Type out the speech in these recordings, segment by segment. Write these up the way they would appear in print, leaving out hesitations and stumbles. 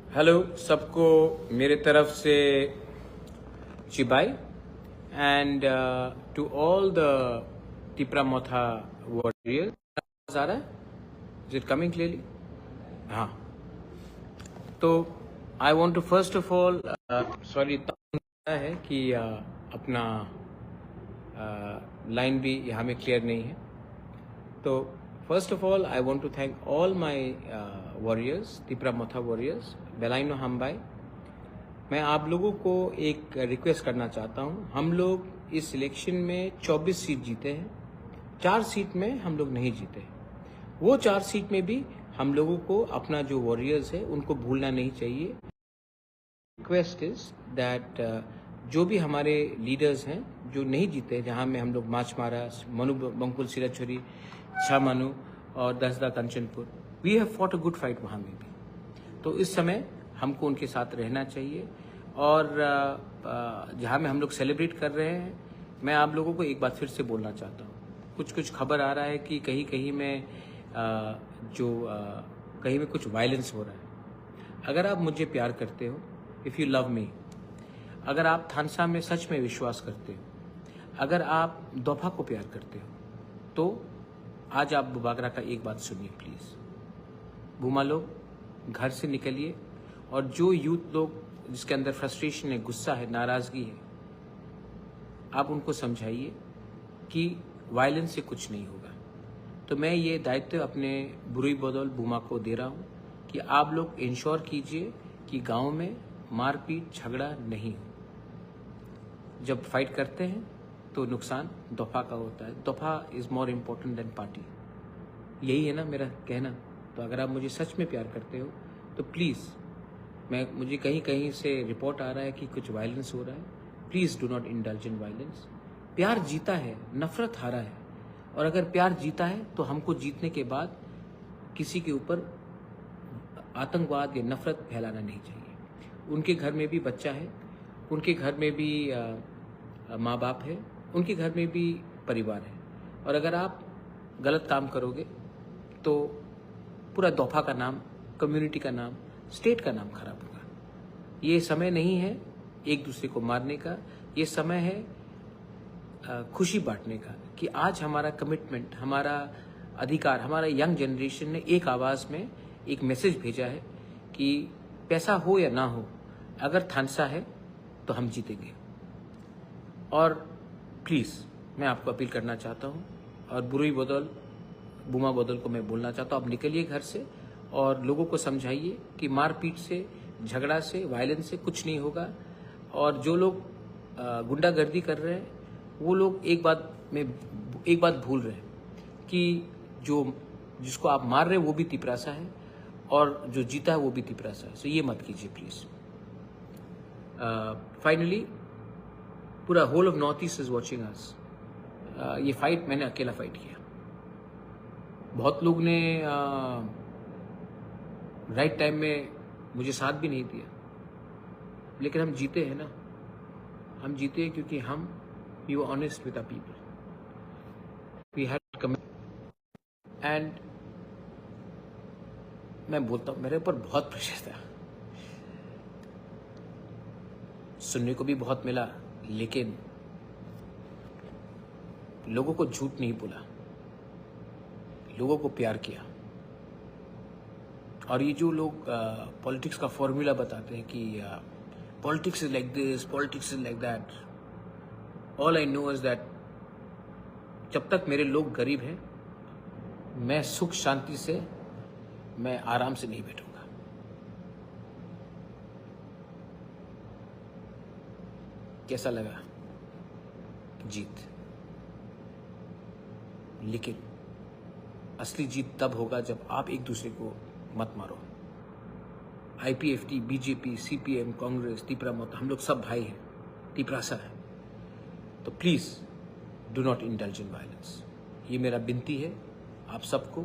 Hello सबको मेरे तरफ से चिबाई and to all the Tipramotha warriors. आ रहा है? Is it coming clearly? हाँ, तो I want to first of all sorry है कि अपना लाइन भी यहाँ में क्लियर नहीं है। तो first of all I want to thank all my warriors, Tipramotha warriors, बेलाइनो हमबाई। मैं आप लोगों को एक रिक्वेस्ट करना चाहता हूँ। हम लोग इस इलेक्शन में 24 सीट जीते हैं, 4 सीट में हम लोग नहीं जीते। वो 4 सीट में भी हम लोगों को अपना जो वॉरियर्स है उनको भूलना नहीं चाहिए। रिक्वेस्ट इज दैट जो भी हमारे लीडर्स हैं जो नहीं जीते, जहाँ में हम लोग मार्च मारा, मनु बंकुल सिराछोरी, छा मनु और दसदा Kanchanpur, we have fought a good fight वहाँ में भी। तो इस समय हमको उनके साथ रहना चाहिए। और जहाँ में हम लोग सेलिब्रेट कर रहे हैं, मैं आप लोगों को एक बात फिर से बोलना चाहता हूँ। कुछ खबर आ रहा है कि कहीं कहीं में कहीं में कुछ वायलेंस हो रहा है। अगर आप मुझे प्यार करते हो, इफ़ यू लव मी, अगर आप थानसा में सच में विश्वास करते हो, अगर आप दोफा को प्यार करते हो, तो आज आप बुबागरा का एक बात सुनिए प्लीज़। भूमा लोग घर से निकलिए, और जो यूथ लोग जिसके अंदर फ्रस्ट्रेशन है, गुस्सा है, नाराज़गी है, आप उनको समझाइए कि वायलेंस से कुछ नहीं होगा। तो मैं ये दायित्व अपने बुरी बदौल भूमा को दे रहा हूँ कि आप लोग इंश्योर कीजिए कि गांव में मारपीट झगड़ा नहीं हो। जब फाइट करते हैं तो नुकसान दोफा का होता है। दोफा is more important than party. यही है ना मेरा कहना। तो अगर आप मुझे सच में प्यार करते हो तो प्लीज़, मुझे कहीं कहीं से रिपोर्ट आ रहा है कि कुछ वायलेंस हो रहा है, please do not indulge in violence. प्यार जीता है, नफरत हारा है। और अगर प्यार जीता है तो हमको जीतने के बाद किसी के ऊपर आतंकवाद या नफरत फैलाना नहीं चाहिए। उनके घर में भी बच्चा है, उनके घर में भी माँ बाप है, उनके घर में भी परिवार है। और अगर आप गलत काम करोगे तो पूरा दोफा का नाम, कम्युनिटी का नाम, स्टेट का नाम खराब होगा। ये समय नहीं है एक दूसरे को मारने का, ये समय है खुशी बांटने का कि आज हमारा कमिटमेंट, हमारा अधिकार, हमारा यंग जनरेशन ने एक आवाज़ में एक मैसेज भेजा है कि पैसा हो या ना हो, अगर थानसा है तो हम जीतेंगे। और प्लीज़ मैं आपको अपील करना चाहता हूँ, और बुरी बदौल बुमा बदौल को मैं बोलना चाहता हूँ, आप निकलिए घर से और लोगों को समझाइए कि मारपीट से, झगड़ा से, वायलेंस से कुछ नहीं होगा। और जो लोग गुंडागर्दी कर रहे हैं, वो लोग एक बात भूल रहे हैं कि जिसको आप मार रहे हैं वो भी तिपरासा है, और जो जीता है वो भी तिपरासा है। सो ये मत कीजिए प्लीज़। फाइनली पूरा whole of north east is watching us. ये फाइट मैंने अकेला फाइट किया। बहुत लोग ने राइट टाइम में मुझे साथ भी नहीं दिया, लेकिन हम जीते हैं ना। हम जीते हैं क्योंकि हम we were honest with the people, we had commitment. And मैं बोलता हूँ, मेरे ऊपर बहुत प्रेशर था, सुनने को भी बहुत मिला, लेकिन लोगों को झूठ नहीं बोला, लोगों को प्यार किया। और ये जो लोग पॉलिटिक्स का फॉर्मूला बताते हैं कि politics is like this, politics is like that, all I know is that जब तक मेरे लोग गरीब हैं, मैं सुख शांति से, मैं आराम से नहीं बैठूंगा। कैसा लगा जीत? लेकिन असली जीत तब होगा जब आप एक दूसरे को मत मारो। IPFT, BJP, CPM, कांग्रेस, तिपरामोथा, हम लोग सब भाई हैं, तिपरासा है। तो please do not indulge in violence. ये मेरा विनती है आप सबको।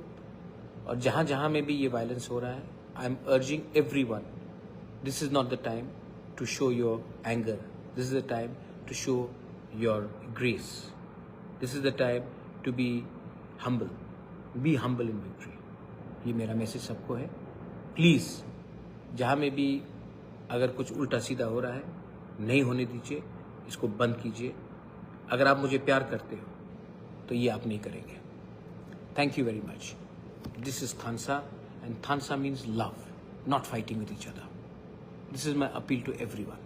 और जहाँ जहाँ में भी ये वायलेंस हो रहा है, I am urging everyone, this is not the time to show your anger, this is the time to show your grace, this is the time to be humble in victory. ये मेरा message सबको है। Please जहाँ में भी अगर कुछ उल्टा सीधा हो रहा है, नहीं होने दीजिए, इसको बंद कीजिए। अगर आप मुझे प्यार करते हो तो ये आप नहीं करेंगे। Thank you very much. This is थानसा एंड थानसा means love, not fighting with each other. This is my appeal to everyone.